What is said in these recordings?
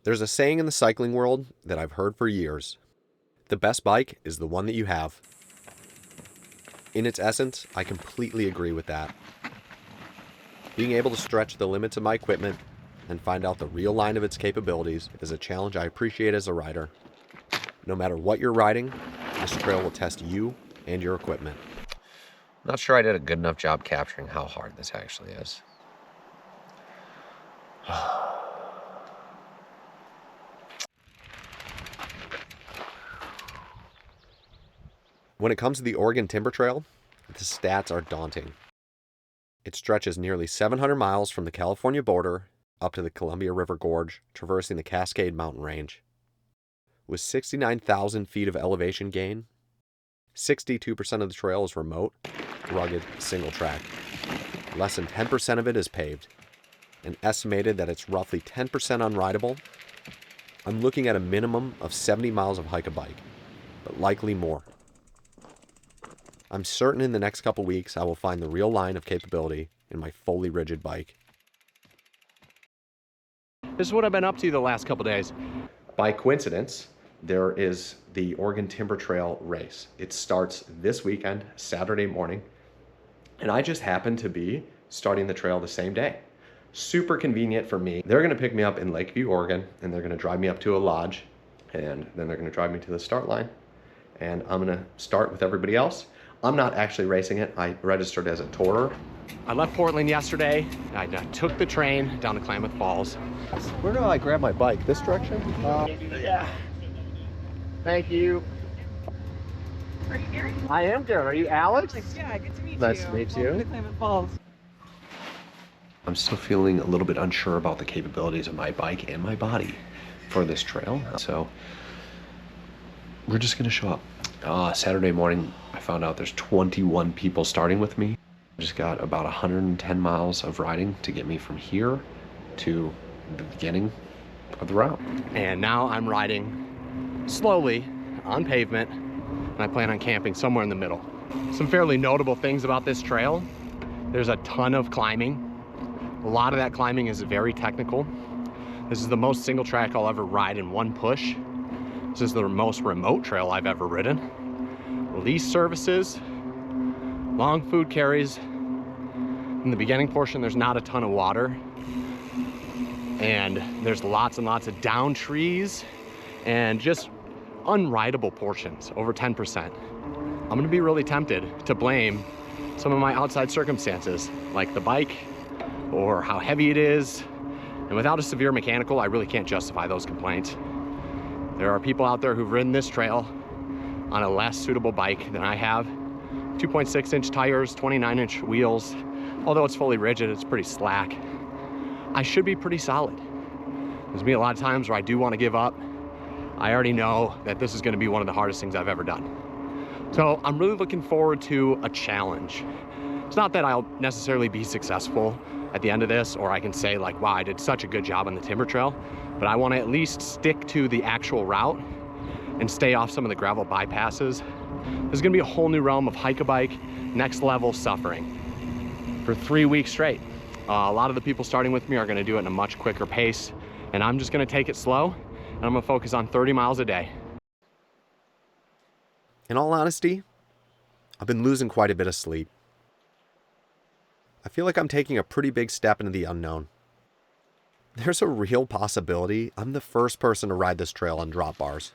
There's a saying in the cycling world that I've heard for years. The best bike is the one that you have. In its essence, I completely agree with that. Being able to stretch the limits of my equipment and find out the real line of its capabilities is a challenge I appreciate as a rider. No matter what you're riding, this trail will test you and your equipment. Not sure I did a good enough job capturing how hard this actually is. When it comes to the Oregon Timber Trail, the stats are daunting. It stretches nearly 700 miles from the California border up to the Columbia River Gorge, traversing the Cascade Mountain Range. With 69,000 feet of elevation gain, 62% of the trail is remote, rugged, single track. Less than 10% of it is paved, and estimated that it's roughly 10% unrideable. I'm looking at a minimum of 70 miles of hike-a-bike, but likely more. I'm certain in the next couple weeks I will find the real line of capability in my fully rigid bike. This is what I've been up to the last couple days. By coincidence, there is the Oregon Timber Trail race. It starts this weekend, Saturday morning, and I just happen to be starting the trail the same day. Super convenient for me. They're gonna pick me up in Lakeview, Oregon, and they're gonna drive me up to a lodge, and then they're gonna drive me to the start line, and I'm gonna start with everybody else. I'm not actually racing it. I registered as a tourer. I left Portland yesterday. I took the train down to Klamath Falls. Where do I grab my bike? This direction? Yeah. Thank you. Are you Gary? I am Gary. Are you Alex? Yeah, good to meet you. Nice to meet you. Welcome to Klamath Falls. I'm still feeling a little bit unsure about the capabilities of my bike and my body for this trail. So we're just gonna show up. Saturday morning, I found out there's 21 people starting with me. I just got about 110 miles of riding to get me from here to the beginning of the route. And now I'm riding slowly on pavement, and I plan on camping somewhere in the middle. Some fairly notable things about this trail. There's a ton of climbing. A lot of that climbing is very technical. This is the most single track I'll ever ride in one push. This is the most remote trail I've ever ridden. Least services, long food carries. In the beginning portion, there's not a ton of water. And there's lots and lots of down trees and just unrideable portions, over 10%. I'm gonna be really tempted to blame some of my outside circumstances, like the bike or how heavy it is. And without a severe mechanical, I really can't justify those complaints. There are people out there who've ridden this trail on a less suitable bike than I have. 2.6-inch tires, 29-inch wheels. Although it's fully rigid, it's pretty slack. I should be pretty solid. There's gonna be a lot of times where I do want to give up. I already know that this is gonna be one of the hardest things I've ever done. So I'm really looking forward to a challenge. It's not that I'll necessarily be successful at the end of this, or I can say like, wow, I did such a good job on the timber trail, but I want to at least stick to the actual route and stay off some of the gravel bypasses. There's gonna be a whole new realm of hike-a-bike, next level suffering for 3 weeks straight. A lot of the people starting with me are gonna do it in a much quicker pace, and I'm just gonna take it slow, and I'm gonna focus on 30 miles a day. In all honesty, I've been losing quite a bit of sleep. I feel like I'm taking a pretty big step into the unknown. There's a real possibility I'm the first person to ride this trail on drop bars.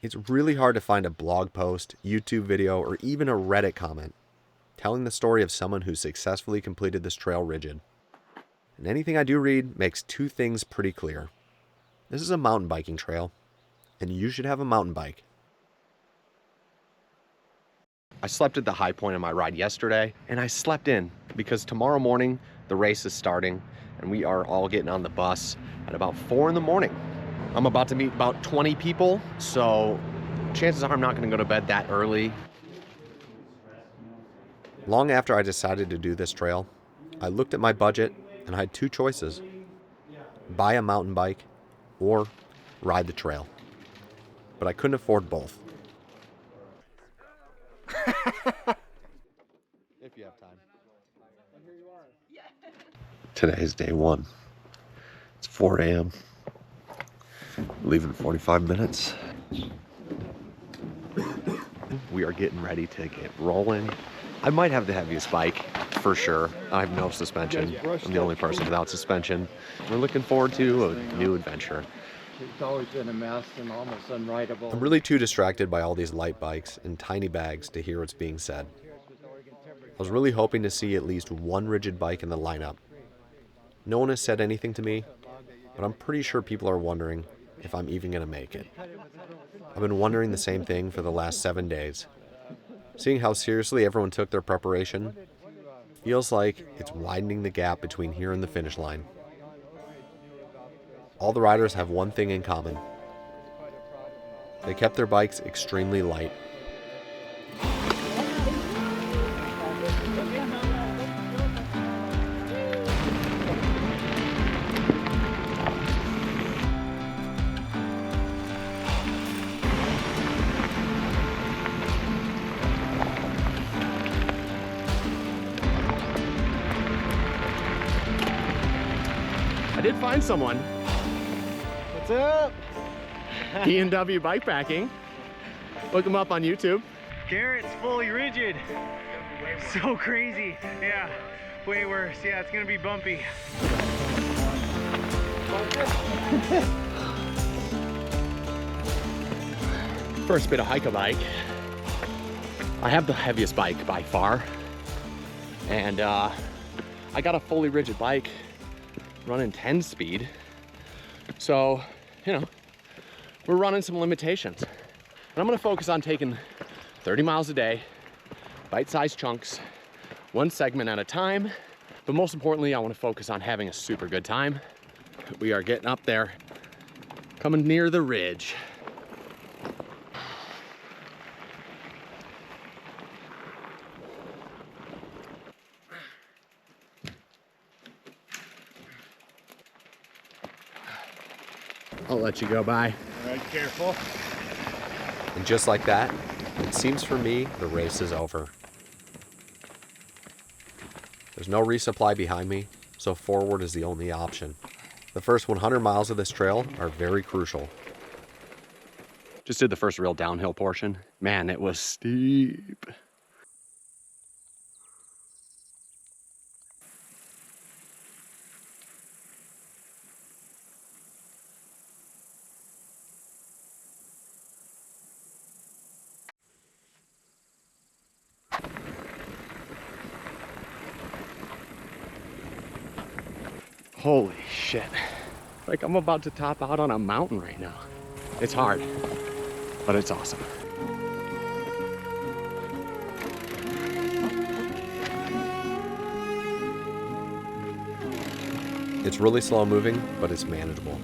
It's really hard to find a blog post, YouTube video, or even a Reddit comment telling the story of someone who successfully completed this trail rigid. And anything I do read makes two things pretty clear. This is a mountain biking trail, and you should have a mountain bike. I slept at the high point of my ride yesterday, and I slept in because tomorrow morning the race is starting, and we are all getting on the bus at about 4 in the morning. I'm about to meet about 20 people, so chances are I'm not gonna go to bed that early. Long after I decided to do this trail, I looked at my budget and I had two choices: buy a mountain bike or ride the trail. But I couldn't afford both. If you have time. Today is day one. It's 4 a.m. Leave in 45 minutes. We are getting ready to get rolling. I might have the heaviest bike for sure. I have no suspension. I'm the only person without suspension. We're looking forward to a new adventure. It's always been a mess and almost unrideable. I'm really too distracted by all these light bikes and tiny bags to hear what's being said. I was really hoping to see at least one rigid bike in the lineup. No one has said anything to me, but I'm pretty sure people are wondering if I'm even going to make it. I've been wondering the same thing for the last 7 days. Seeing how seriously everyone took their preparation feels like it's widening the gap between here and the finish line. All the riders have one thing in common. They kept their bikes extremely light. I did find someone. What's up? B&W Bikepacking. Look him up on YouTube. Garrett's fully rigid. So crazy. Yeah, way worse. Yeah, it's gonna be bumpy. First bit of hike-a-bike. I have the heaviest bike by far. And I got a fully rigid bike running 10 speed. So, you know, we're running some limitations. And I'm gonna focus on taking 30 miles a day, bite-sized chunks, one segment at a time. But most importantly, I wanna focus on having a super good time. We are getting up there, coming near the ridge. I'll let you go by. All right, careful. And just like that, it seems for me the race is over. There's no resupply behind me, so forward is the only option. The first 100 miles of this trail are very crucial. Just did the first real downhill portion. Man, it was steep. Holy shit. Like I'm about to top out on a mountain right now. It's hard, but it's awesome. It's really slow moving, but it's manageable.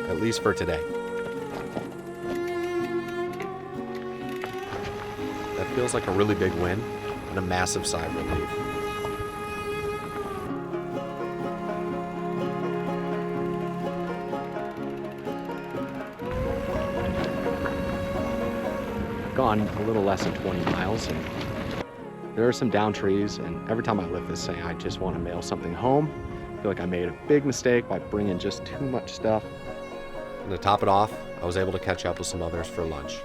At least for today. That feels like a really big win and a massive sigh of relief. Gone a little less than 20 miles and there are some down trees, and every time I lift this thing I just want to mail something home. I feel like I made a big mistake by bringing just too much stuff. And to top it off, I was able to catch up with some others for lunch.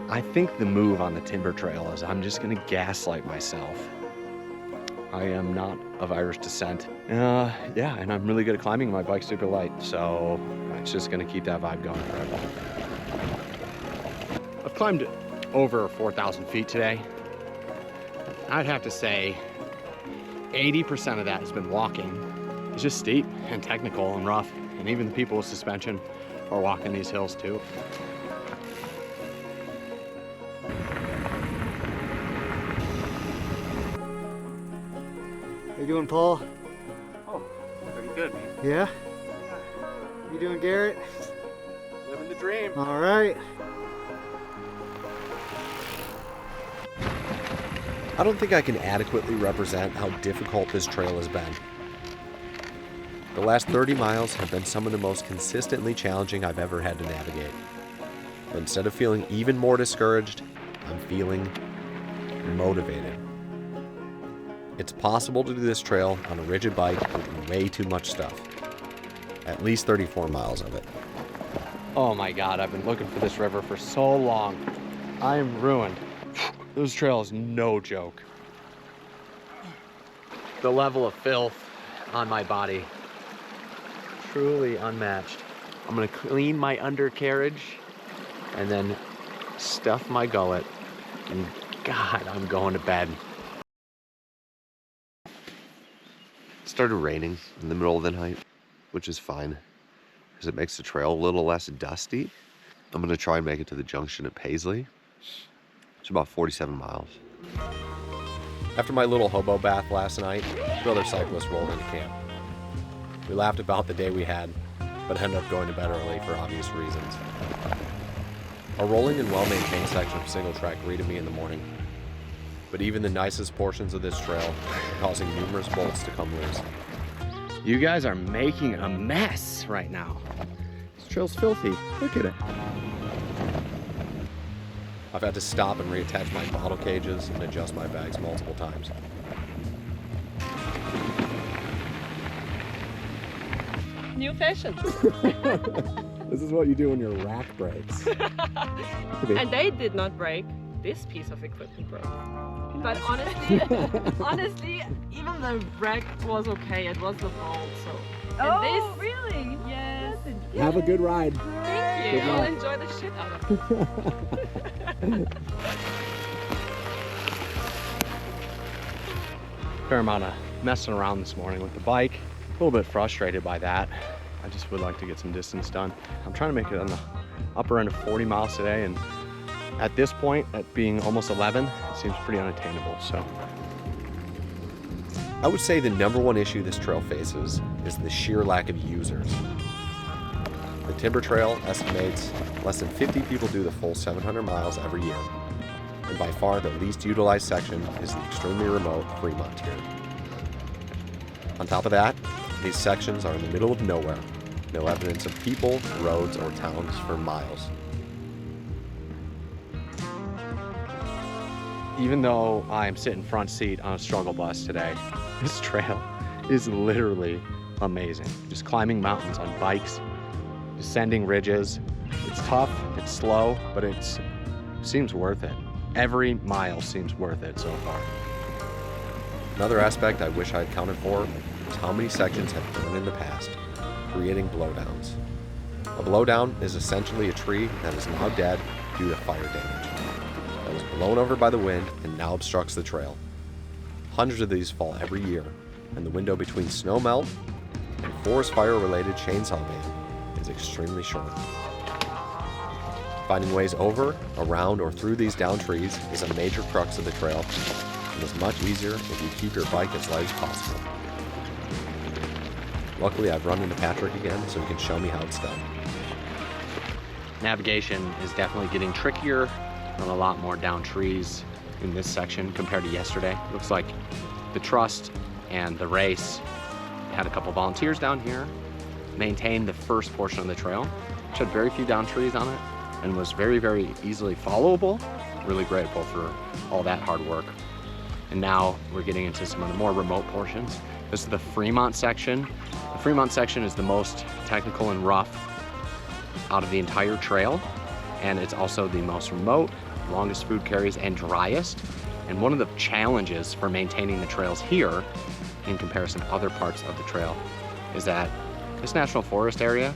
I think the move on the timber trail is I'm just gonna gaslight myself. I am not of Irish descent. Yeah, and I'm really good at climbing. My bike's super light, so it's just gonna keep that vibe going forever. I've climbed over 4,000 feet today. I'd have to say 80% of that has been walking. It's just steep and technical and rough, and even the people with suspension are walking these hills too. How you doing, Paul? Oh, pretty good, man. Yeah? You doing, Garrett? Living the dream. All right. I don't think I can adequately represent how difficult this trail has been. The last 30 miles have been some of the most consistently challenging I've ever had to navigate. But instead of feeling even more discouraged, I'm feeling motivated. It's possible to do this trail on a rigid bike with way too much stuff. At least 34 miles of it. Oh my God, I've been looking for this river for so long. I am ruined. This trail is no joke. The level of filth on my body, truly unmatched. I'm gonna clean my undercarriage and then stuff my gullet. And God, I'm going to bed. It started raining in the middle of the night, which is fine, because it makes the trail a little less dusty. I'm gonna try and make it to the junction at Paisley. It's about 47 miles. After my little hobo bath last night, two other cyclists rolled into camp. We laughed about the day we had, but ended up going to bed early for obvious reasons. A rolling and well-maintained section of single track greeted me in the morning, but even the nicest portions of this trail are causing numerous bolts to come loose. You guys are making a mess right now. This trail's filthy. Look at it. I've had to stop and reattach my bottle cages and adjust my bags multiple times. New fashion. This is what you do when your rack breaks. And they did not break. This piece of equipment broke. But honestly, honestly, even the rack was okay. It was the bolt. So. And this, really? yes. Have a good ride. Thank you. Good I'll luck. enjoy the shit out of it. Fair amount of messing around this morning with the bike. A little bit frustrated by that. I just would like to get some distance done. I'm trying to make it on the upper end of 40 miles today, and at this point, at being almost 11, it seems pretty unattainable. So I would say the number one issue this trail faces is the sheer lack of users. The Timber Trail estimates less than 50 people do the full 700 miles every year, and by far the least utilized section is the extremely remote Fremont tier. On top of that, these sections are in the middle of nowhere, no evidence of people, roads, or towns for miles. even though I'm sitting front seat on a struggle bus today, this trail is literally amazing. Just climbing mountains on bikes, descending ridges. It's tough, it's slow, but it seems worth it. Every mile seems worth it so far. Another aspect I wish I had counted for is how many sections have burned in the past, creating blowdowns. A blowdown is essentially a tree that is now dead due to fire damage, that was blown over by the wind and now obstructs the trail. Hundreds of these fall every year, and the window between snow melt and forest fire-related chainsaw ban is extremely short. Finding ways over, around, or through these downed trees is a major crux of the trail, and is much easier if you keep your bike as light as possible. Luckily, I've run into Patrick again, so he can show me how it's done. Navigation is definitely getting trickier on a lot more down trees in this section compared to yesterday. Looks like the Trust and the race had a couple volunteers down here, maintained the first portion of the trail, which had very few down trees on it, and was very, very easily followable. Really grateful for all that hard work. And now we're getting into some of the more remote portions. This is the Fremont section. The Fremont section is the most technical and rough out of the entire trail, and it's also the most remote, longest food carries, and driest. And one of the challenges for maintaining the trails here in comparison to other parts of the trail is that this national forest area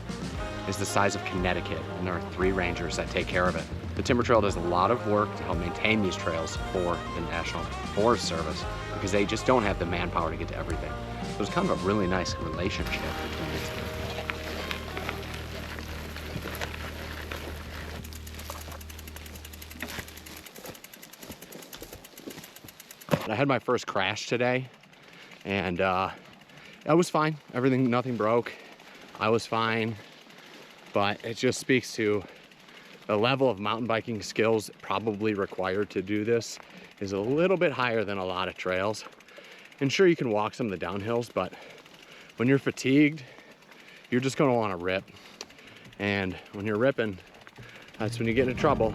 is the size of Connecticut, and there are 3 rangers that take care of it. The Timber Trail does a lot of work to help maintain these trails for the National Forest Service because they just don't have the manpower to get to everything. So it's kind of a really nice relationship between these two. I had my first crash today, and I was fine. Nothing broke. I was fine, but it just speaks to the level of mountain biking skills probably required to do this is a little bit higher than a lot of trails. And sure, you can walk some of the downhills, but when you're fatigued, you're just gonna wanna rip. And when you're ripping, that's when you get into trouble.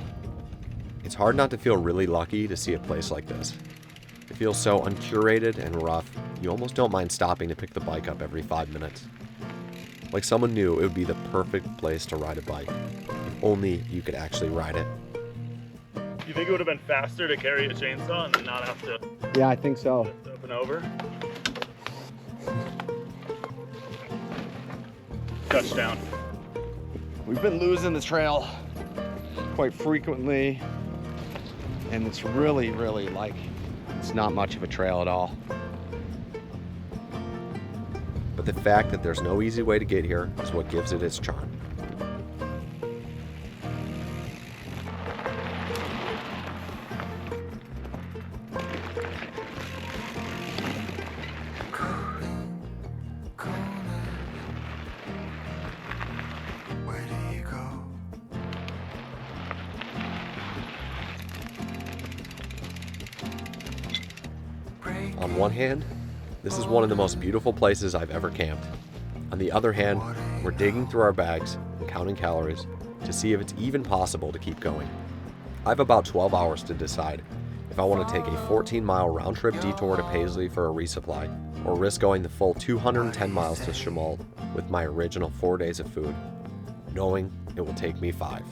It's hard not to feel really lucky to see a place like this. The It feels so uncurated and rough, you almost don't mind stopping to pick the bike up every 5 minutes. Like someone knew it would be the perfect place to ride a bike, if only you could actually ride it. You think it would have been faster to carry a chainsaw and then not have to Yeah, I think so. lift up and over? Touchdown. We've been losing the trail quite frequently, and it's really, really like, it's not much of a trail at all. But the fact that there's no easy way to get here is what gives it its charm. On one hand, this is one of the most beautiful places I've ever camped. On the other hand, we're digging through our bags and counting calories to see if it's even possible to keep going. I have about 12 hours to decide if I want to take a 14-mile round-trip detour to Paisley for a resupply, or risk going the full 210 miles to Schmalz with my original 4 days of food, knowing it will take me 5.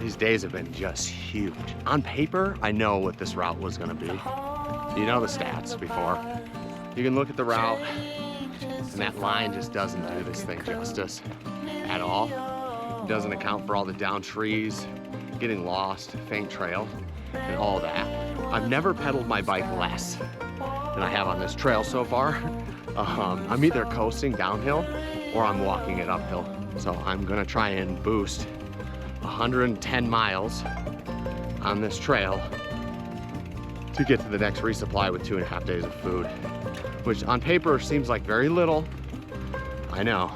These days have been just huge. On paper, I know what this route was gonna be. You know the stats before. You can look at the route, and that line just doesn't do this thing justice at all. It doesn't account for all the down trees, getting lost, faint trail, and all that. I've never pedaled my bike less than I have on this trail so far. I'm either coasting downhill or I'm walking it uphill. So I'm gonna try and boost 110 miles on this trail to get to the next resupply with 2.5 days of food, which on paper seems like very little, I know,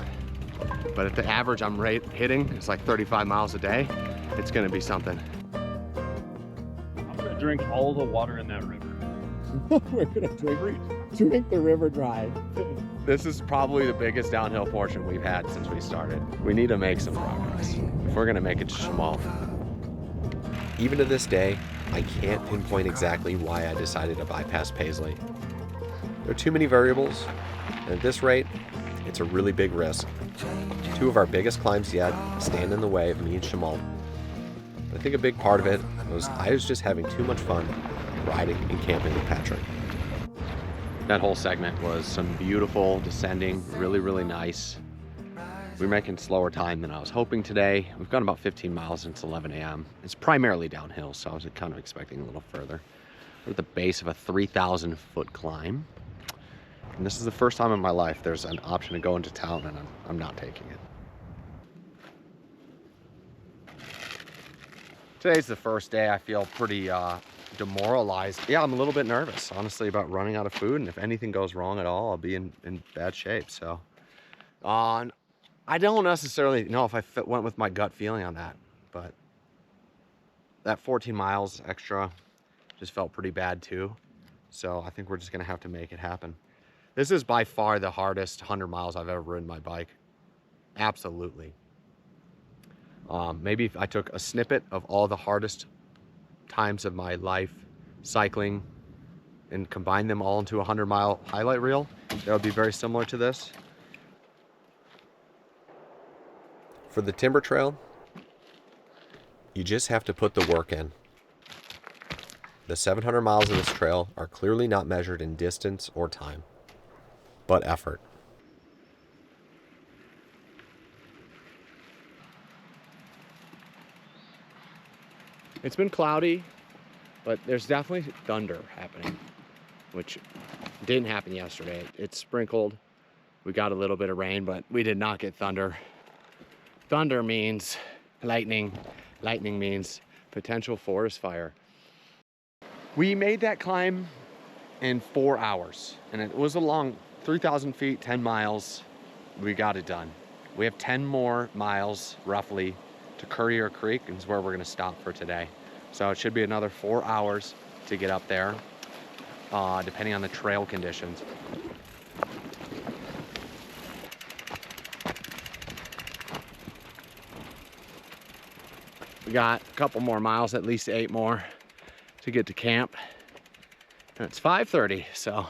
but at the average I'm hitting, it's like 35 miles a day, it's gonna be something. I'm gonna drink all the water in that river. We're gonna drink the river dry. This is probably the biggest downhill portion we've had since we started. We need to make some progress if we're gonna make it to Schmalz. Even to this day, I can't pinpoint exactly why I decided to bypass Paisley. There are too many variables, and at this rate, it's a really big risk. 2 of our biggest climbs yet stand in the way of me and Schmalz. But I think a big part of it was I was just having too much fun riding and camping with Patrick. That whole segment was some beautiful descending, really, really nice. We're making slower time than I was hoping today. We've gone about 15 miles since 11 a.m. It's primarily downhill, so I was kind of expecting a little further. We're at the base of a 3,000 foot climb. And this is the first time in my life there's an option to go into town, and I'm not taking it. Today's the first day I feel pretty demoralized. Yeah, I'm a little bit nervous, honestly, about running out of food, and if anything goes wrong at all, I'll be in bad shape. So I don't necessarily know if I went with my gut feeling on that, but that 14 miles extra just felt pretty bad too. So I think we're just gonna have to make it happen. This is by far the hardest 100 miles I've ever ridden my bike. Absolutely. Maybe if I took a snippet of all the hardest times of my life cycling and combined them all into a 100-mile highlight reel, that would be very similar to this. For the timber trail, you just have to put the work in. The 700 miles of this trail are clearly not measured in distance or time, but effort. It's been cloudy, but there's definitely thunder happening, which didn't happen yesterday. It sprinkled. We got a little bit of rain, but we did not get thunder. Thunder means lightning. Lightning means potential forest fire. We made that climb in 4 hours, and it was a long 3,000 feet, 10 miles. We got it done. We have 10 more miles, roughly, to Courier Creek, and is where we're gonna stop for today. So it should be another 4 hours to get up there, depending on the trail conditions. We got a couple more miles, at least 8 more to get to camp. And it's 5:30, so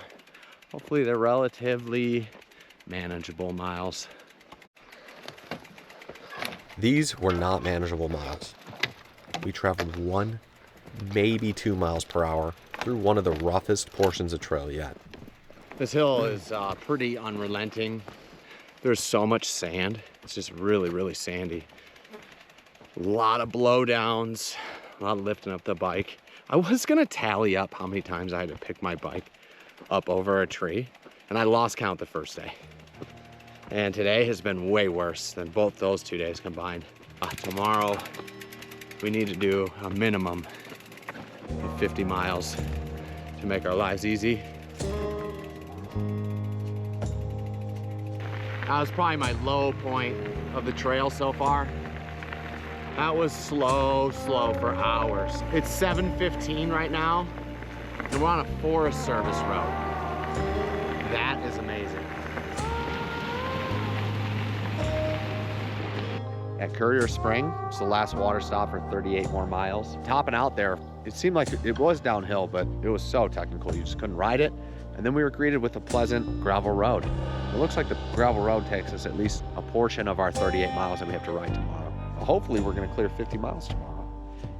hopefully they're relatively manageable miles. These were not manageable miles. We traveled 1, maybe 2 miles per hour through one of the roughest portions of trail yet. This hill is pretty unrelenting. There's so much sand. It's just really, really sandy. A lot of blowdowns, a lot of lifting up the bike. I was gonna tally up how many times I had to pick my bike up over a tree, and I lost count the first day. And today has been way worse than both those 2 days combined. Tomorrow, we need to do a minimum of 50 miles to make our lives easy. That was probably my low point of the trail so far. That was slow for hours. It's 7:15 right now, and we're on a Forest Service road. That is amazing. At Courier Spring, it's the last water stop for 38 more miles. Topping out there, it seemed like it was downhill, but it was so technical, you just couldn't ride it. And then we were greeted with a pleasant gravel road. It looks like the gravel road takes us at least a portion of our 38 miles that we have to ride tomorrow. Hopefully we're gonna clear 50 miles tomorrow,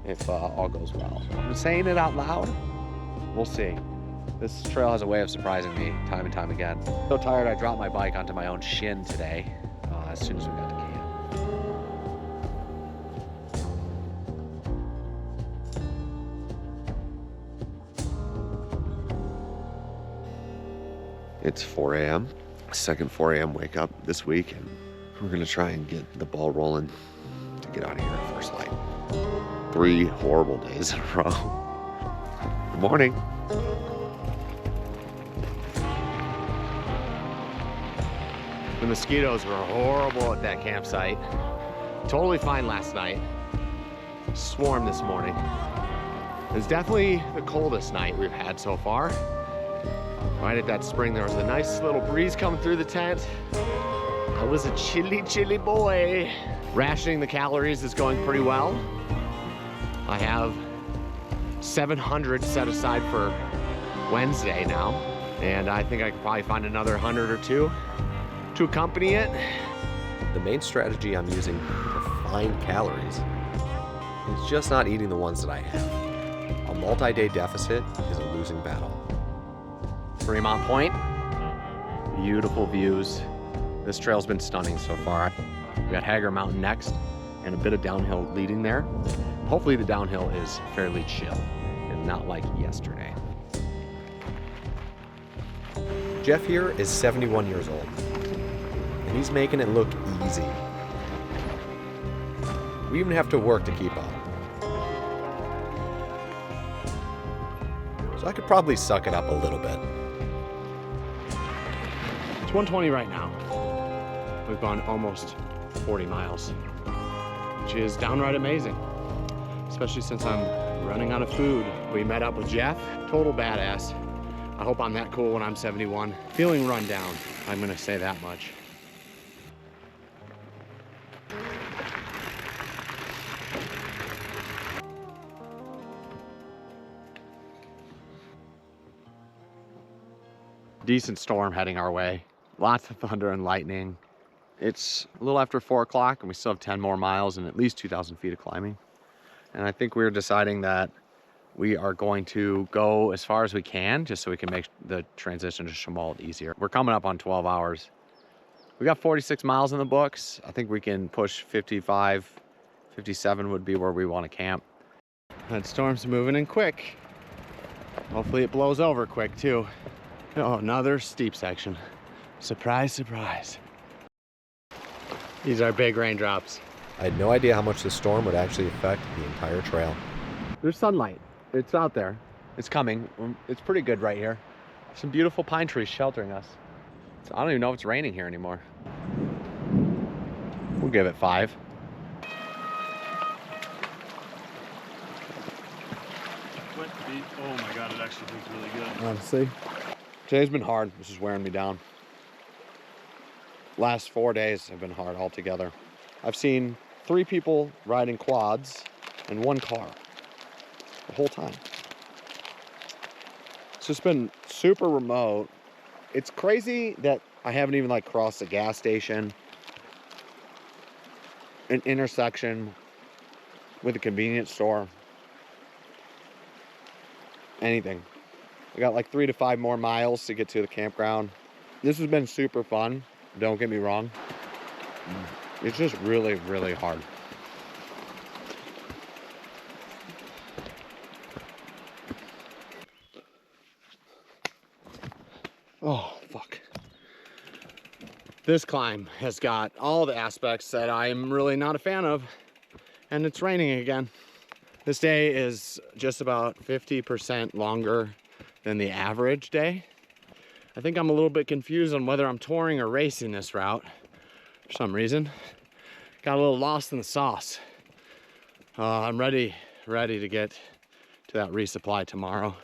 if all goes well. I'm saying it out loud, we'll see. This trail has a way of surprising me time and time again. So tired I dropped my bike onto my own shin today as soon as we got to camp. It's 4 a.m. Second 4 a.m. wake up this week, and we're gonna try and get the ball rolling to get out of here at first light. 3 horrible days in a row. Good morning. The mosquitoes were horrible at that campsite. Totally fine last night. Swarm this morning. It's definitely the coldest night we've had so far. Right at that spring, there was a nice little breeze coming through the tent. I was a chilly boy. Rationing the calories is going pretty well. I have 700 set aside for Wednesday now, and I think I could probably find another 100 or 2 to accompany it. The main strategy I'm using to find calories is just not eating the ones that I have. A multi-day deficit is a losing battle. Fremont Point, beautiful views. This trail's been stunning so far. We got Hager Mountain next and a bit of downhill leading there. Hopefully the downhill is fairly chill and not like yesterday. Jeff here is 71 years old, and he's making it look easy. We even have to work to keep up. So I could probably suck it up a little bit. It's 1:20 right now. We've gone almost 40 miles, which is downright amazing, especially since I'm running out of food. We met up with Jeff, total badass. I hope I'm that cool when I'm 71. Feeling run down, I'm gonna say that much. Decent storm heading our way. Lots of thunder and lightning. It's a little after 4 o'clock and we still have 10 more miles and at least 2,000 feet of climbing. And I think we're deciding that we are going to go as far as we can just so we can make the transition to Shimold easier. We're coming up on 12 hours. We got 46 miles in the books. I think we can push 55, 57 would be where we want to camp. That storm's moving in quick. Hopefully it blows over quick too. Oh, another steep section. Surprise, surprise. These are big raindrops. I had no idea how much the storm would actually affect the entire trail. There's sunlight. It's out there. It's coming. It's pretty good right here. Some beautiful pine trees sheltering us. I don't even know if it's raining here anymore. We'll give it 5. Oh my god, it actually looks really good. Honestly. Today's been hard. This is wearing me down. Last 4 days have been hard altogether. I've seen 3 people riding quads and one car the whole time. It's just been super remote. It's crazy that I haven't even like crossed a gas station, an intersection with a convenience store, anything. I got like 3 to 5 more miles to get to the campground. This has been super fun, don't get me wrong. It's just really, really hard. Oh, fuck. This climb has got all the aspects that I'm really not a fan of, and it's raining again. This day is just about 50% longer than the average day. I think I'm a little bit confused on whether I'm touring or racing this route for some reason. Got a little lost in the sauce. I'm ready to get to that resupply tomorrow.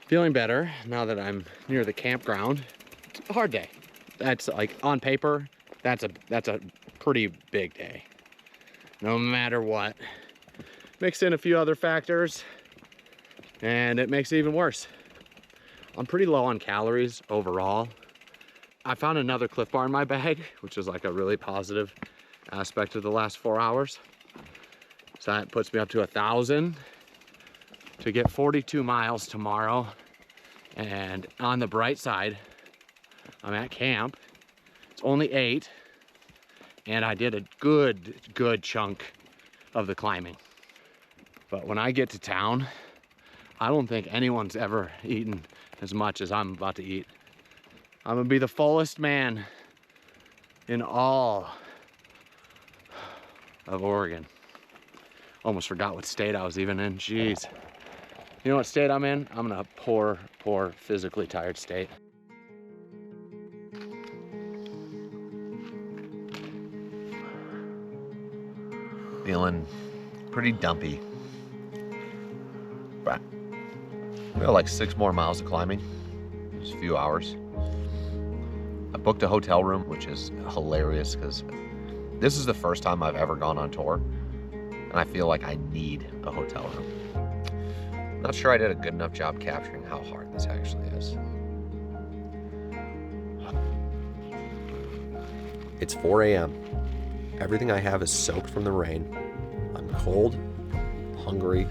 Feeling better now that I'm near the campground. It's a hard day. That's like on paper, that's a pretty big day. No matter what. Mix in a few other factors and it makes it even worse. I'm pretty low on calories overall. I found another Cliff Bar in my bag, which is like a really positive aspect of the last 4 hours. So that puts me up to 1,000 to get 42 miles tomorrow. And on the bright side, I'm at camp. It's only 8, and I did a good chunk of the climbing. But when I get to town, I don't think anyone's ever eaten as much as I'm about to eat. I'm gonna be the fullest man in all of Oregon. Almost forgot what state I was even in, jeez. You know what state I'm in? I'm in a poor, physically tired state. Feeling pretty dumpy. But we got like 6 more miles of climbing, just a few hours. I booked a hotel room, which is hilarious because this is the first time I've ever gone on tour, and I feel like I need a hotel room. I'm not sure I did a good enough job capturing how hard this actually is. It's 4 a.m. Everything I have is soaked from the rain. I'm cold, hungry,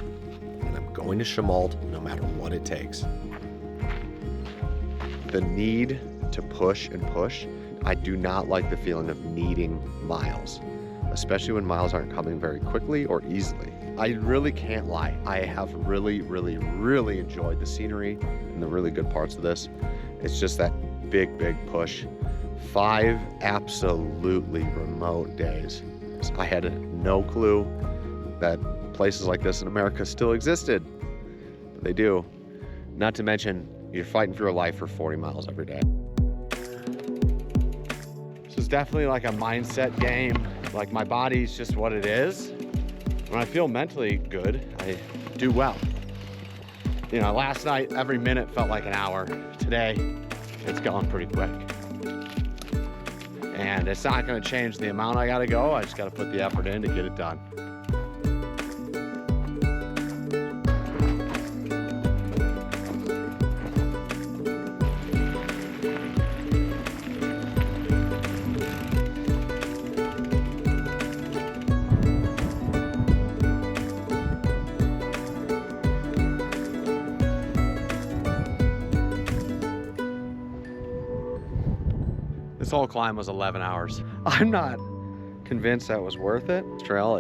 and I'm going to Shemalt no matter what it takes. The need to push and push, I do not like the feeling of needing miles, especially when miles aren't coming very quickly or easily. I really can't lie. I have really enjoyed the scenery and the really good parts of this. It's just that big push. 5 absolutely remote days. I had no clue that places like this in America still existed, but they do. Not to mention, you're fighting for your life for 40 miles every day. So it's definitely like a mindset game. Like my body's just what it is. When I feel mentally good, I do well. You know, last night, every minute felt like an hour. Today, it's going pretty quick. And it's not gonna change the amount I gotta go. I just gotta put the effort in to get it done. This whole climb was 11 hours. I'm not convinced that was worth it. This trail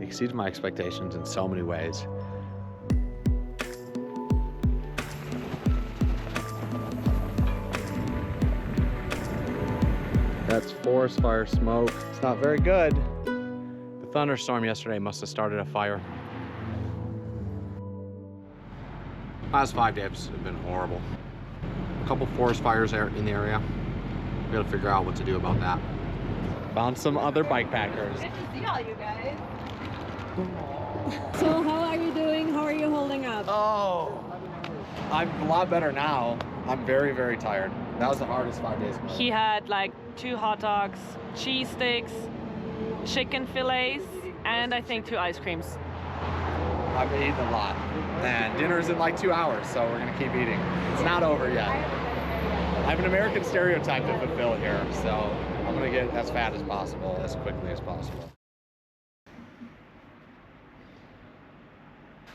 exceeds my expectations in so many ways. That's forest fire smoke. It's not very good. The thunderstorm yesterday must have started a fire. Last 5 days have been horrible. A couple forest fires in the area. We gotta figure out what to do about that. Found some other bikepackers. Good to see all you guys. So how are you doing? How are you holding up? Oh, I'm a lot better now. I'm very tired. That was the hardest 5 days. He had like 2 hot dogs, cheese sticks, chicken fillets, And I think 2 ice creams. I've eaten a lot. And dinner's in like 2 hours, so we're gonna keep eating. It's not over yet. I have an American stereotype to fulfill here, so I'm gonna get as fat as possible, as quickly as possible.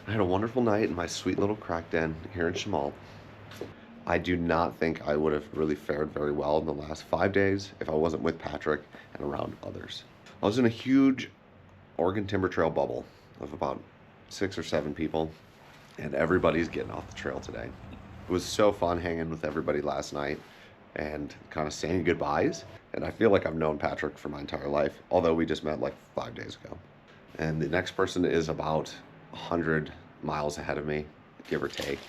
I had a wonderful night in my sweet little crack den here in Chemal. I do not think I would have really fared very well in the last 5 days if I wasn't with Patrick and around others. I was in a huge Oregon Timber Trail bubble of about 6 or 7 people, and everybody's getting off the trail today. It was so fun hanging with everybody last night and kind of saying goodbyes. And I feel like I've known Patrick for my entire life, although we just met like 5 days ago. And the next person is about 100 miles ahead of me, give or take.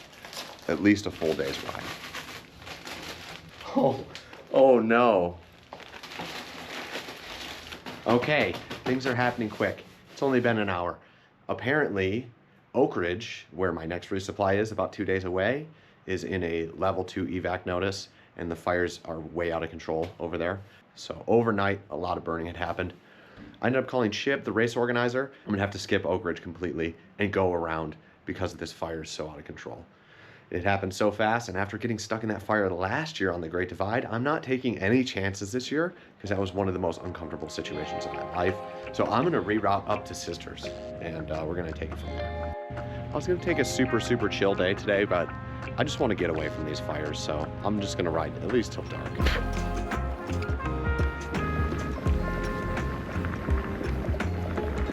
At least a full day's ride. Oh no. Okay, things are happening quick. It's only been an hour. Apparently, Oak Ridge, where my next resupply is about 2 days away, is in a level 2 evac notice, and the fires are way out of control over there. So overnight, a lot of burning had happened. I ended up calling Chip, the race organizer. I'm gonna have to skip Oak Ridge completely and go around because this fire is so out of control. It happened so fast, and after getting stuck in that fire last year on the Great Divide, I'm not taking any chances this year because that was one of the most uncomfortable situations in my life. So I'm gonna reroute up to Sisters, and we're gonna take it from there. I was gonna take a super chill day today, but I just wanna get away from these fires, so I'm just gonna ride at least till dark.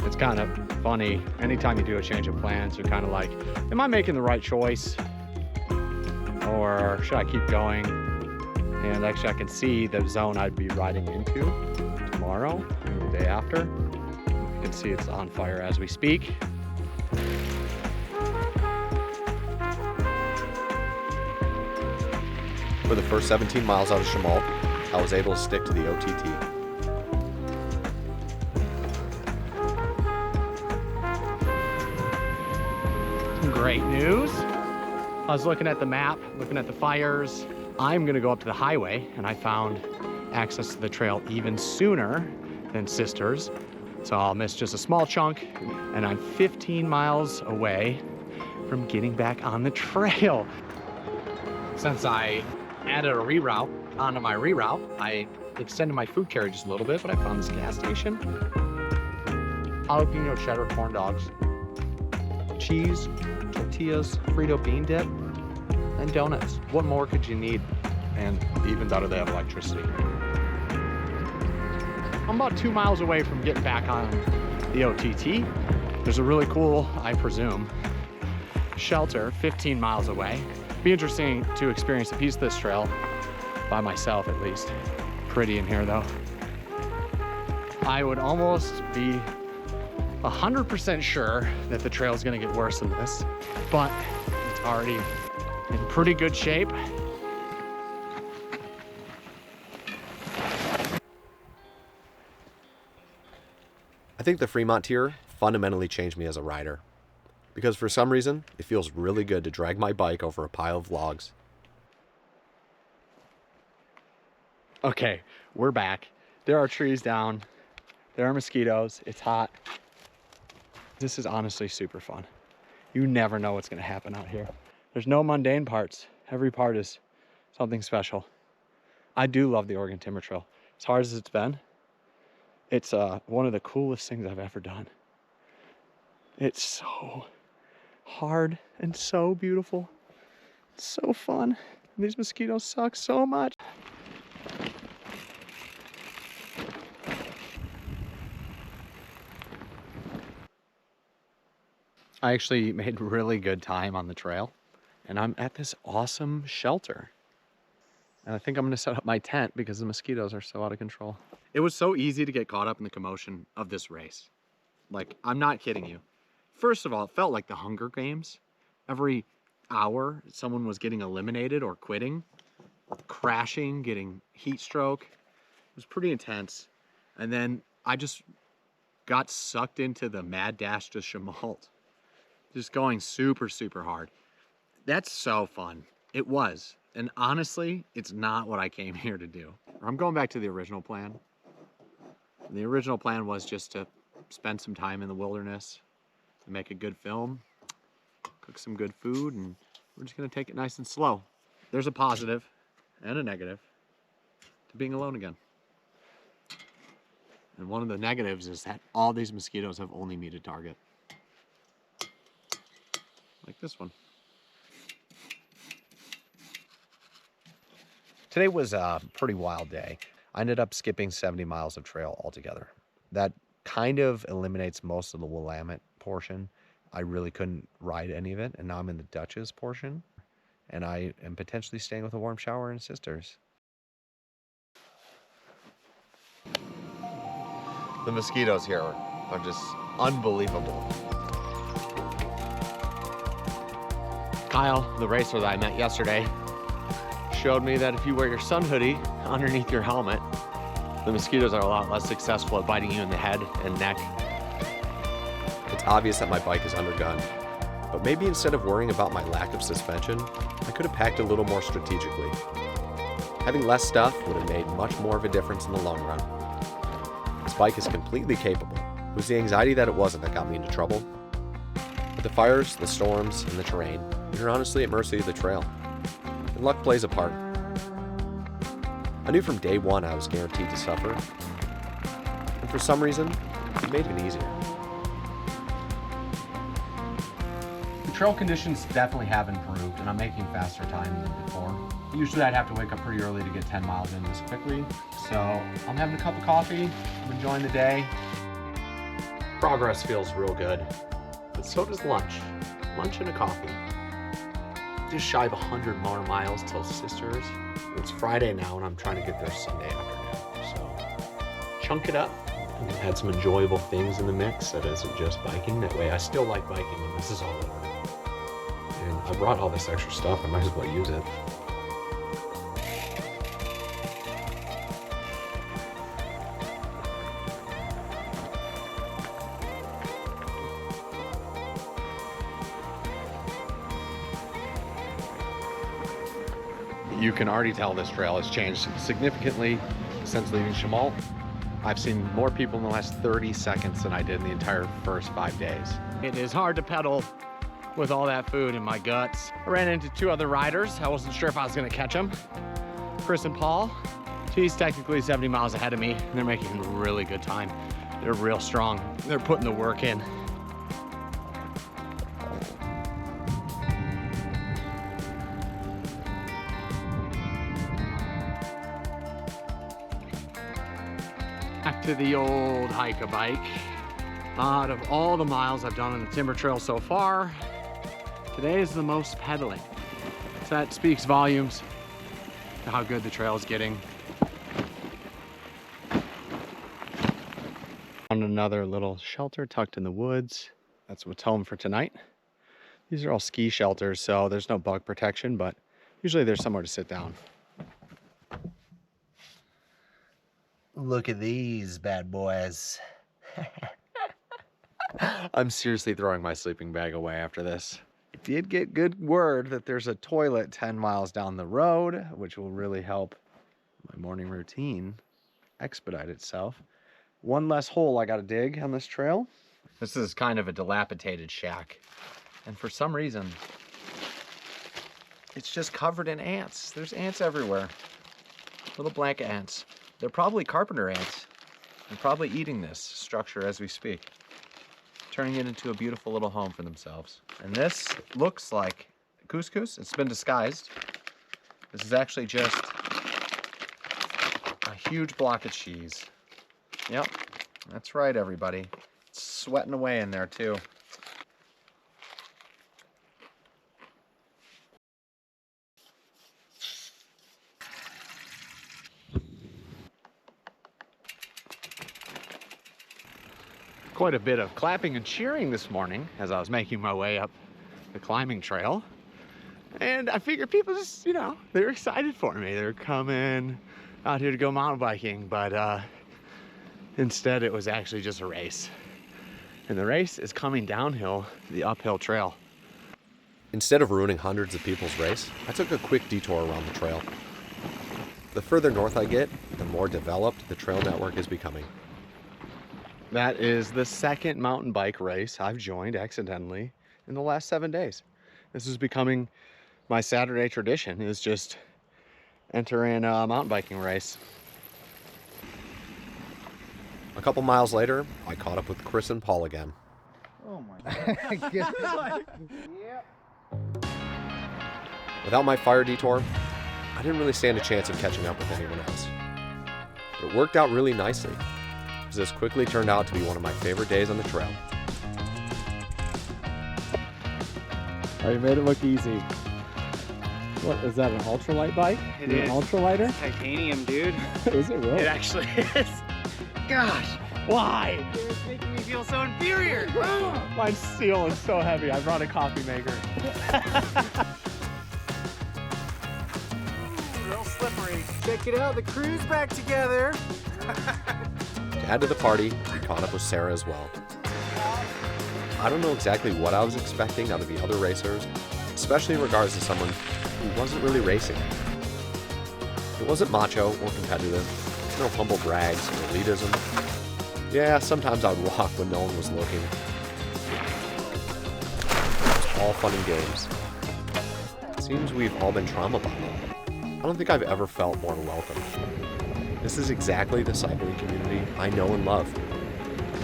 It's kind of funny, anytime you do a change of plans, you're kind of like, am I making the right choice? Or should I keep going? And actually I can see the zone I'd be riding into tomorrow, the day after. You can see it's on fire as we speak. For the first 17 miles out of Chemal, I was able to stick to the OTT. Great news. I was looking at the map, looking at the fires. I'm gonna go up to the highway, and I found access to the trail even sooner than Sisters. So I'll miss just a small chunk, and I'm 15 miles away from getting back on the trail. Since I added a reroute onto my reroute, I extended my food carry just a little bit, but I found this gas station. Jalapeno cheddar corn dogs, cheese, tortillas, Frito bean dip, and donuts. What more could you need? And even better, they have electricity. I'm about 2 miles away from getting back on the OTT. There's a really cool, I presume, shelter 15 miles away. Be interesting to experience a piece of this trail by myself, at least. Pretty in here though. I would almost be 100% sure that the trail is gonna get worse than this, but it's already in pretty good shape. I think the Fremont tier fundamentally changed me as a rider, because for some reason, it feels really good to drag my bike over a pile of logs. Okay, we're back. There are trees down. There are mosquitoes. It's hot. This is honestly super fun. You never know what's gonna happen out here. There's no mundane parts. Every part is something special. I do love the Oregon Timber Trail. As hard as it's been, it's one of the coolest things I've ever done. It's so hard and so beautiful. It's so fun. These mosquitoes suck so much. I actually made really good time on the trail, and I'm at this awesome shelter. And I think I'm gonna set up my tent because the mosquitoes are so out of control. It was so easy to get caught up in the commotion of this race. Like, I'm not kidding you. First of all, it felt like the Hunger Games. Every hour, someone was getting eliminated or quitting, crashing, getting heat stroke. It was pretty intense. And then I just got sucked into the mad dash to Chemal. Just going super hard. That's so fun. It was. And honestly, it's not what I came here to do. I'm going back to the original plan. The original plan was just to spend some time in the wilderness, to make a good film, cook some good food, and we're just gonna take it nice and slow. There's a positive and a negative to being alone again. And one of the negatives is that all these mosquitoes have only me to target. Like this one. Today was a pretty wild day. I ended up skipping 70 miles of trail altogether. That kind of eliminates most of the Willamette portion. I really couldn't ride any of it, and now I'm in the Dutchess portion, and I am potentially staying with a warm shower and sisters. The mosquitoes here are just unbelievable. Kyle, the racer that I met yesterday, showed me that if you wear your sun hoodie underneath your helmet, the mosquitoes are a lot less successful at biting you in the head and neck. It's obvious that my bike is undergunned, but maybe instead of worrying about my lack of suspension, I could have packed a little more strategically. Having less stuff would have made much more of a difference in the long run. This bike is completely capable. It was the anxiety that it wasn't that got me into trouble. With the fires, the storms, and the terrain, you're honestly at mercy of the trail. And luck plays a part. I knew from day one I was guaranteed to suffer. And for some reason, it made it easier. The trail conditions definitely have improved, and I'm making faster time than before. Usually I'd have to wake up pretty early to get 10 miles in this quickly. So I'm having a cup of coffee, I'm enjoying the day. Progress feels real good, but so does lunch. Lunch and a coffee. Just shy of 100 more miles till Sisters. It's Friday now, and I'm trying to get there Sunday afternoon. So chunk it up and add some enjoyable things in the mix that isn't just biking. That way I still like biking when this is all over. And I brought all this extra stuff, I might as well use it. You can already tell this trail has changed significantly since leaving Chamal. I've seen more people in the last 30 seconds than I did in the entire first 5 days. It is hard to pedal with all that food in my guts. I ran into 2 other riders. I wasn't sure if I was gonna catch them. Chris and Paul. He's technically 70 miles ahead of me, and they're making really good time. They're real strong. They're putting the work in. Back to the old hike-a-bike. Out of all the miles I've done on the timber trail so far, today is the most pedaling. So that speaks volumes to how good the trail is getting. Found another little shelter tucked in the woods. That's what's home for tonight. These are all ski shelters, so there's no bug protection, but usually there's somewhere to sit down. Look at these bad boys. I'm seriously throwing my sleeping bag away after this. I did get good word that there's a toilet 10 miles down the road, which will really help my morning routine expedite itself. One less hole I gotta dig on this trail. This is kind of a dilapidated shack. And for some reason, it's just covered in ants. There's ants everywhere. Little black ants. They're probably carpenter ants. They're probably eating this structure as we speak, turning it into a beautiful little home for themselves. And this looks like couscous. It's been disguised. This is actually just a huge block of cheese. Yep, that's right, everybody. It's sweating away in there too. Quite a bit of clapping and cheering this morning as I was making my way up the climbing trail. And I figured people just, you know, they're excited for me. They're coming out here to go mountain biking, but instead it was actually just a race. And the race is coming downhill the uphill trail. Instead of ruining hundreds of people's race, I took a quick detour around the trail. The further north I get, the more developed the trail network is becoming. That is the second mountain bike race I've joined accidentally in the last 7 days. This is becoming my Saturday tradition, is just entering a mountain biking race. A couple miles later, I caught up with Chris and Paul again. Oh my god. Yep. Without my fire detour, I didn't really stand a chance of catching up with anyone else. But it worked out really nicely, as this quickly turned out to be one of my favorite days on the trail. Oh, you made it look easy. What, is that an ultralight bike? It An is. ultralighter? Titanium, dude. Is it really? It actually is. Gosh, why? It's making me feel so inferior. Mine's steel and so heavy. I brought a coffee maker. Real slippery. Check it out, the crew's back together. To add to the party, we caught up with Sarah as well. I don't know exactly what I was expecting out of the other racers, especially in regards to someone who wasn't really racing. It wasn't macho or competitive, no humble brags or elitism. Yeah, sometimes I would walk when no one was looking. It was all fun and games. It seems we've all been trauma bonded. I don't think I've ever felt more welcome. This is exactly the cycling community I know and love.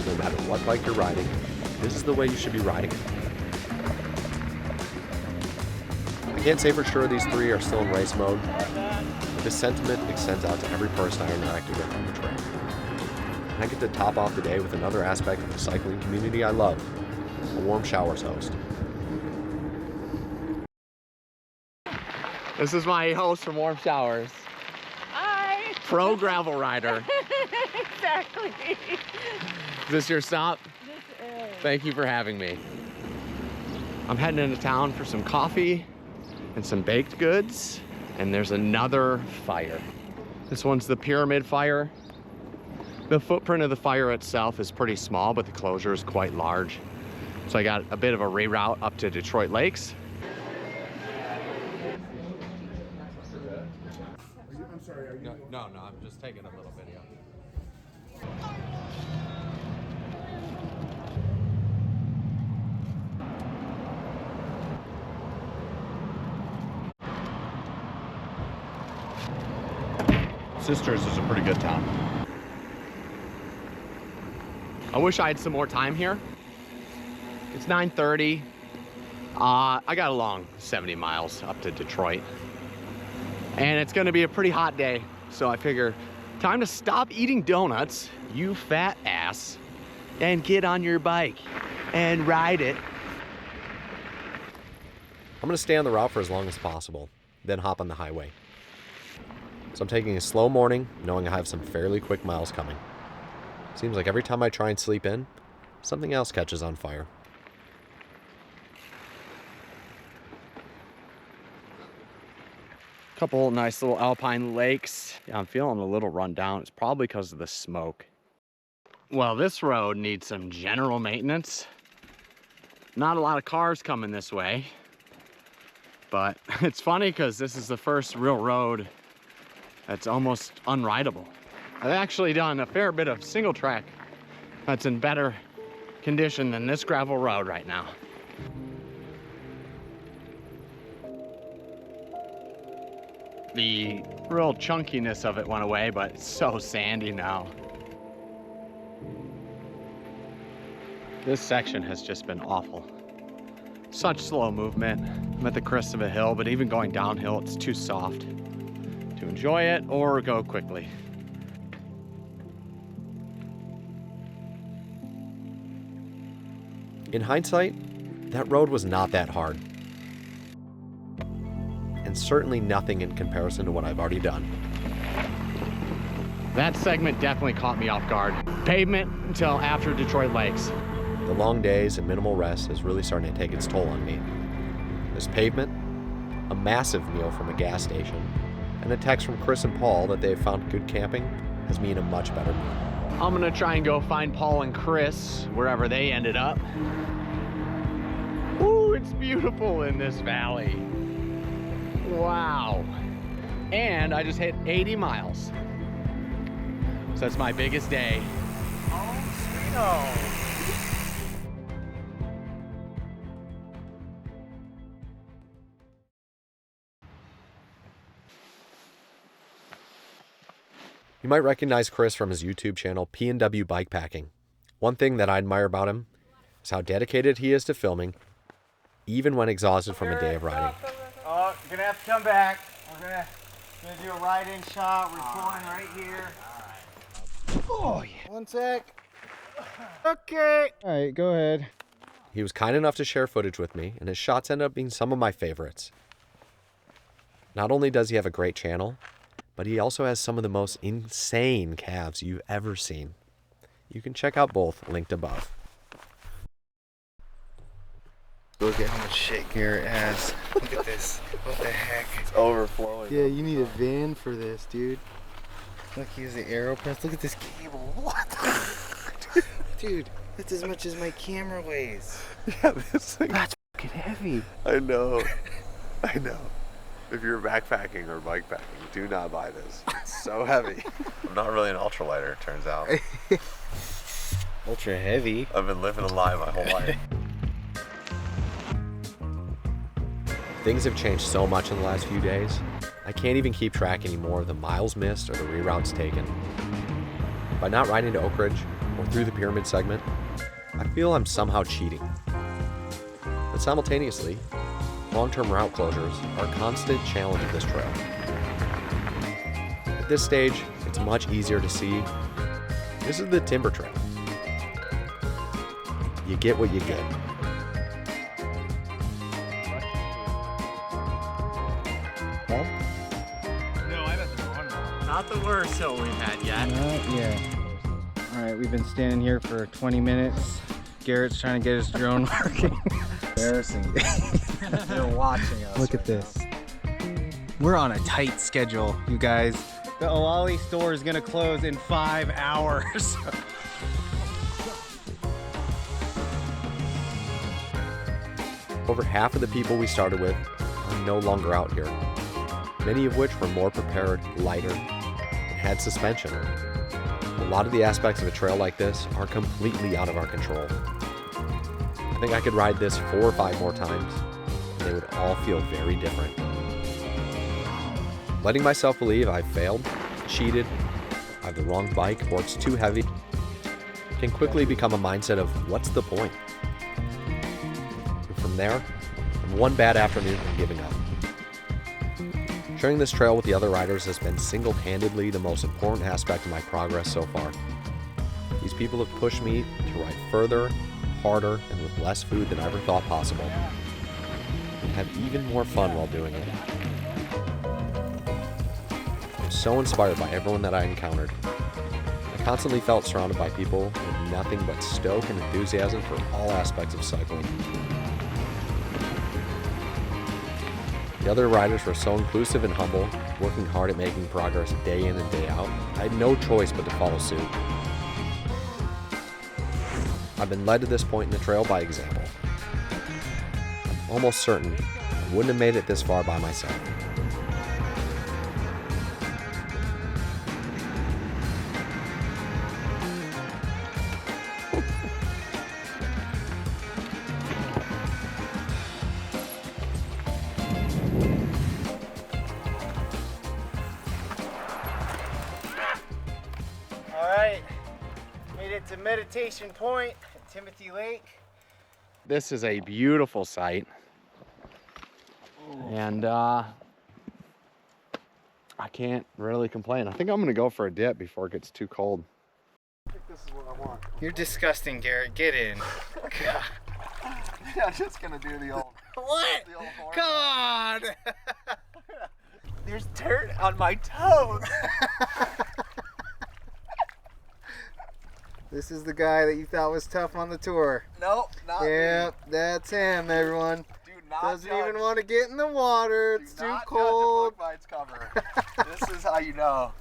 No matter what bike you're riding, this is the way you should be riding it. I can't say for sure these three are still in race mode, but this sentiment extends out to every person I interacted with on the trail. And I get to top off the day with another aspect of the cycling community I love, a Warm Showers host. This is my host from Warm Showers. Hi! Pro gravel rider. Exactly. Is this your stop? This is. Thank you for having me. I'm heading into town for some coffee and some baked goods, and there's another fire. This one's the Pyramid Fire. The footprint of the fire itself is pretty small, but the closure is quite large. So I got a bit of a reroute up to Detroit Lakes. No, I'm just taking a little video. Sisters is a pretty good town. I wish I had some more time here. It's 9:30. I got a long 70 miles up to Detroit. And it's gonna be a pretty hot day. So I figure, time to stop eating donuts, you fat ass, and get on your bike and ride it. I'm gonna stay on the route for as long as possible, then hop on the highway. So I'm taking a slow morning, knowing I have some fairly quick miles coming. Seems like every time I try and sleep in, something else catches on fire. Couple nice little alpine lakes. Yeah, I'm feeling a little run down. It's probably because of the smoke. Well, this road needs some general maintenance. Not a lot of cars coming this way, but it's funny because this is the first real road that's almost unrideable. I've actually done a fair bit of single track that's in better condition than this gravel road right now. The real chunkiness of it went away, but it's so sandy now. This section has just been awful. Such slow movement. I'm at the crest of a hill, but even going downhill, it's too soft to enjoy it or go quickly. In hindsight, that road was not that hard. And certainly nothing in comparison to what I've already done. That segment definitely caught me off guard. Pavement until after Detroit Lakes. The long days and minimal rest is really starting to take its toll on me. This pavement, a massive meal from a gas station, and a text from Chris and Paul that they have found good camping has me in a much better mood. I'm gonna try and go find Paul and Chris wherever they ended up. Ooh, it's beautiful in this valley. Wow. And I just hit 80 miles. So that's my biggest day. Home sweet No. You might recognize Chris from his YouTube channel, P&W Bikepacking. One thing that I admire about him is how dedicated he is to filming, even when exhausted from a day of riding. Oh, you're gonna have to come back. We're gonna do a ride-in shot. We're pulling right here. Oh, yeah. 1 sec. Okay. All right, go ahead. He was kind enough to share footage with me, and his shots end up being some of my favorites. Not only does he have a great channel, but he also has some of the most insane calves you've ever seen. You can check out both, linked above. Look at how much shit Garrett has. Look at this. What the heck? It's overflowing. Yeah, you need a van for this, dude. Look, he has the aero press. Look at this cable. What the? Dude, that's as much as my camera weighs. Yeah, this thing. That's fucking heavy. I know. I know. If you're backpacking or bikepacking, do not buy this. It's so heavy. I'm not really an ultralighter, it turns out. Ultra heavy. I've been living a lie my whole life. Things have changed so much in the last few days, I can't even keep track anymore of the miles missed or the reroutes taken. By not riding to Oak Ridge or through the pyramid segment, I feel I'm somehow cheating. But simultaneously, long-term route closures are a constant challenge of this trail. At this stage, it's much easier to see this is the timber trail. You get what you get. Not the worst hill we've had yet. Yeah. All right, we've been standing here for 20 minutes. Garrett's trying to get his drone working. Embarrassing. They're watching us. Look at this. We're on a tight schedule, you guys. The Oali store is gonna close in 5 hours. Over half of the people we started with are no longer out here, many of which were more prepared, lighter, and had suspension. A lot of the aspects of a trail like this are completely out of our control. I think I could ride this 4 or 5 more times, and they would all feel very different. Letting myself believe I've failed, cheated, I have the wrong bike, or it's too heavy, can quickly become a mindset of what's the point? And from there, I'm one bad afternoon and giving up. Sharing this trail with the other riders has been single-handedly the most important aspect of my progress so far. These people have pushed me to ride further, harder, and with less food than I ever thought possible, and have even more fun while doing it. I'm so inspired by everyone that I encountered. I constantly felt surrounded by people with nothing but stoke and enthusiasm for all aspects of cycling. The other riders were so inclusive and humble, working hard at making progress day in and day out. I had no choice but to follow suit. I've been led to this point in the trail by example. I'm almost certain I wouldn't have made it this far by myself. It's a meditation point at Timothy Lake. This is a beautiful site. And I can't really complain. I think I'm gonna go for a dip before it gets too cold. I think this is what I want. You're disgusting, Garrett. Get in. God. Yeah, I'm just gonna do the old. What? The old horn. Come on. There's dirt on my toes. This is the guy that you thought was tough on the tour. Nope, not me. Yep, that's him, everyone. Do not Doesn't judge. even want to get in the water. It's Do too not cold. judge a book by its cover. This is how you know.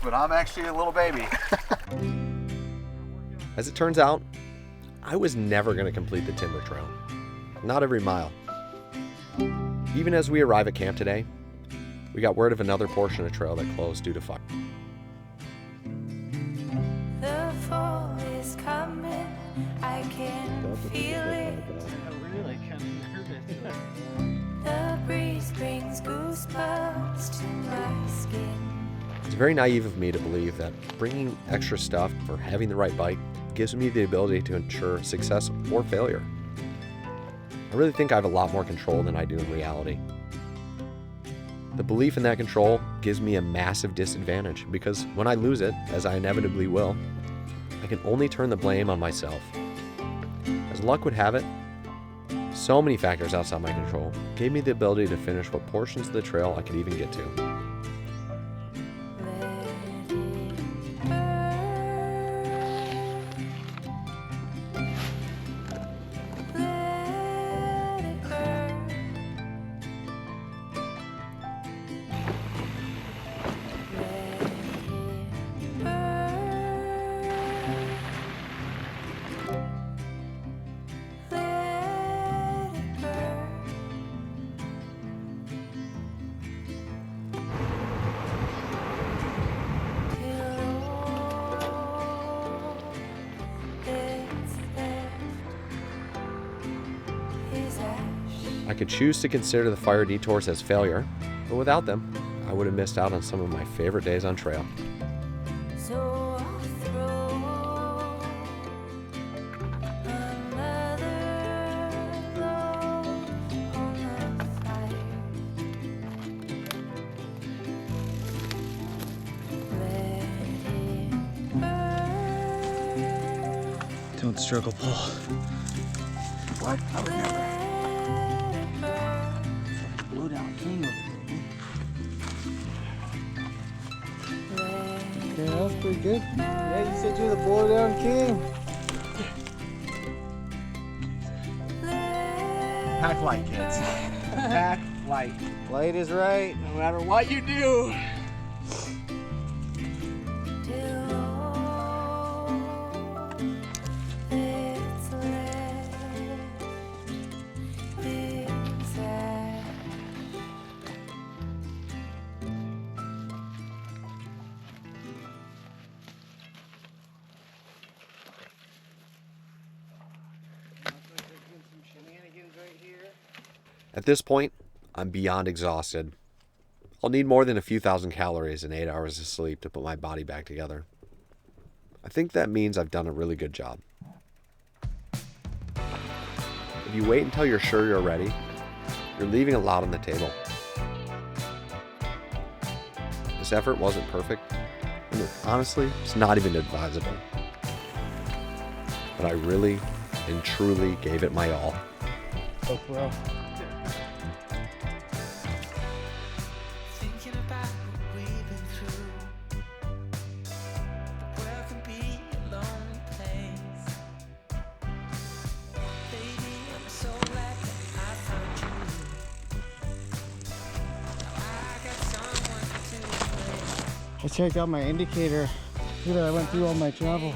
But I'm actually a little baby. As it turns out, I was never going to complete the timber trail. Not every mile. Even as we arrive at camp today, we got word of another portion of trail that closed due to fire. The fall is coming. can feel it. I'm really kind of nervous. The breeze brings goosebumps to my skin. It's very naive of me to believe that bringing extra stuff for having the right bike gives me the ability to ensure success or failure. I really think I have a lot more control than I do in reality. The belief in that control gives me a massive disadvantage because when I lose it, as I inevitably will, I can only turn the blame on myself. As luck would have it, so many factors outside my control gave me the ability to finish what portions of the trail I could even get to. I could choose to consider the fire detours as failure, but without them, I would have missed out on some of my favorite days on trail. So I'll throw another load on the fire. Let it burn. Don't struggle, Paul. What? I would never. Blow down king over here. Okay, that was pretty good. Yeah, you said you're the blow down king. Pack light, kids. Pack light. Light is right. No matter what you do. Till all that's left is ash. At this point, I'm beyond exhausted. I'll need more than a few thousand calories and 8 hours of sleep to put my body back together. I think that means I've done a really good job. If you wait until you're sure you're ready, you're leaving a lot on the table. This effort wasn't perfect, and honestly, it's not even advisable. But I really and truly gave it my all. Oh, bro. Thinking about what we've been through. The world can be a lonely place. Baby, I'm so glad that I found you. Now I got someone to I checked out my indicator. Look at that, I went through all my travel.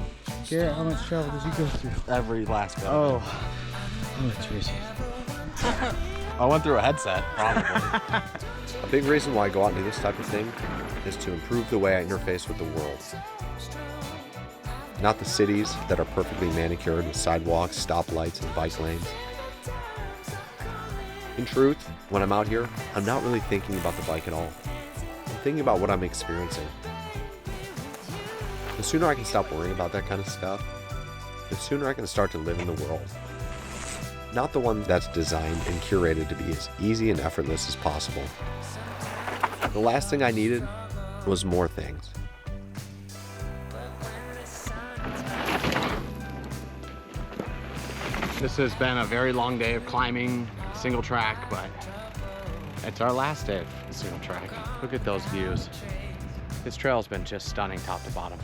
Garrett, how much travel did you go through? Every last bit. Oh, Tracy. I went through a headset, probably. A big reason why I go out and do this type of thing is to improve the way I interface with the world. Not the cities that are perfectly manicured with sidewalks, stoplights, and bike lanes. In truth, when I'm out here, I'm not really thinking about the bike at all. I'm thinking about what I'm experiencing. The sooner I can stop worrying about that kind of stuff, the sooner I can start to live in the world. Not the one that's designed and curated to be as easy and effortless as possible. The last thing I needed was more things. This has been a very long day of climbing, single track, but it's our last day of the single track. Look at those views. This trail's been just stunning top to bottom.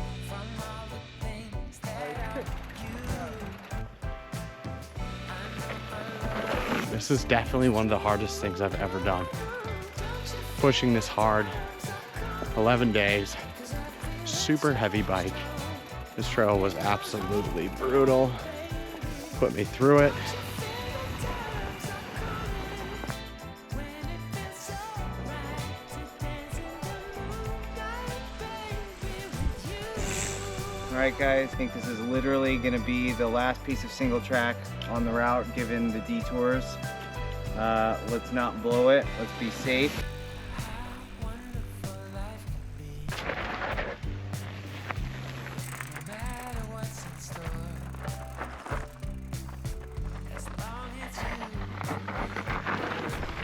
This is definitely one of the hardest things I've ever done. Pushing this hard, 11 days, super heavy bike. This trail was absolutely brutal. Put me through it. All right, guys, I think this is literally gonna be the last piece of single track on the route given the detours. Let's not blow it. Let's be safe.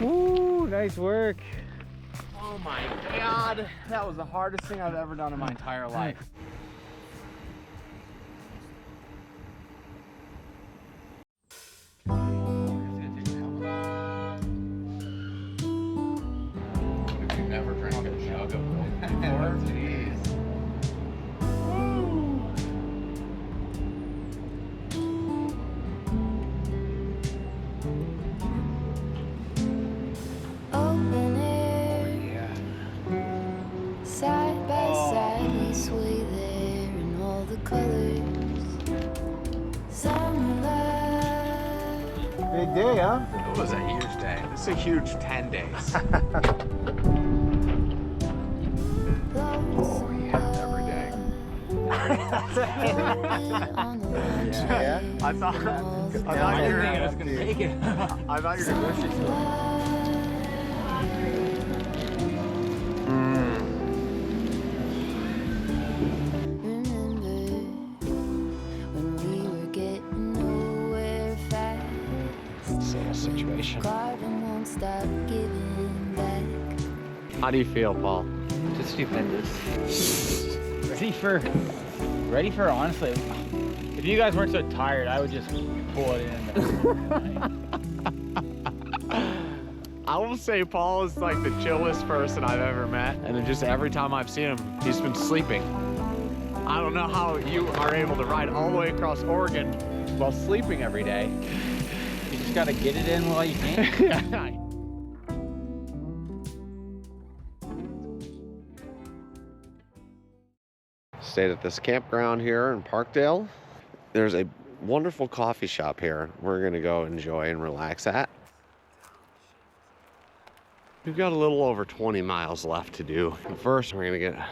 Woo, nice work. Oh my God, that was the hardest thing I've ever done in my entire life. Never drank a jug of milk before. Jeez. Open air, side by side we sway there in all the colors. Summer love. Big day, huh? It was a huge day. It's a huge 10 days. Oh yeah, every day. Yeah. I thought you were gonna make it. I thought you were gonna make it. Situation. How do you feel, Paul? Just stupendous. Ready for honestly, if you guys weren't so tired, I would just pull it in. I will say Paul is like the chillest person I've ever met, and then just every time I've seen him, he's been sleeping. I don't know how you are able to ride all the way across Oregon while sleeping every day. You just gotta get it in while you can. Stayed at this campground here in Parkdale. There's a wonderful coffee shop here we're gonna go enjoy and relax at. We've got a little over 20 miles left to do. First, we're gonna get a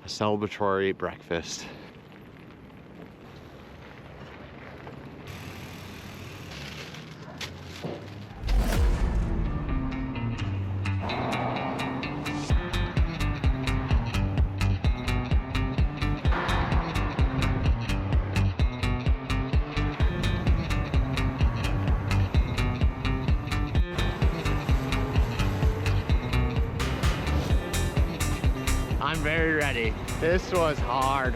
celebratory breakfast. I'm very ready. This was hard.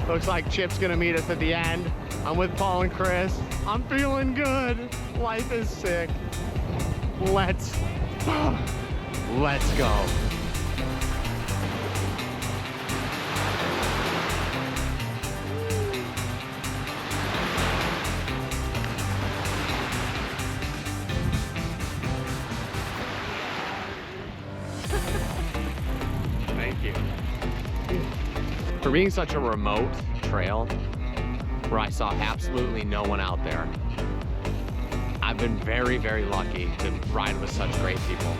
Looks like Chip's gonna meet us at the end. I'm with Paul and Chris. I'm feeling good. Life is sick. Let's go. Thank you. For being such a remote trail where I saw absolutely no one out there, I've been very lucky to ride with such great people.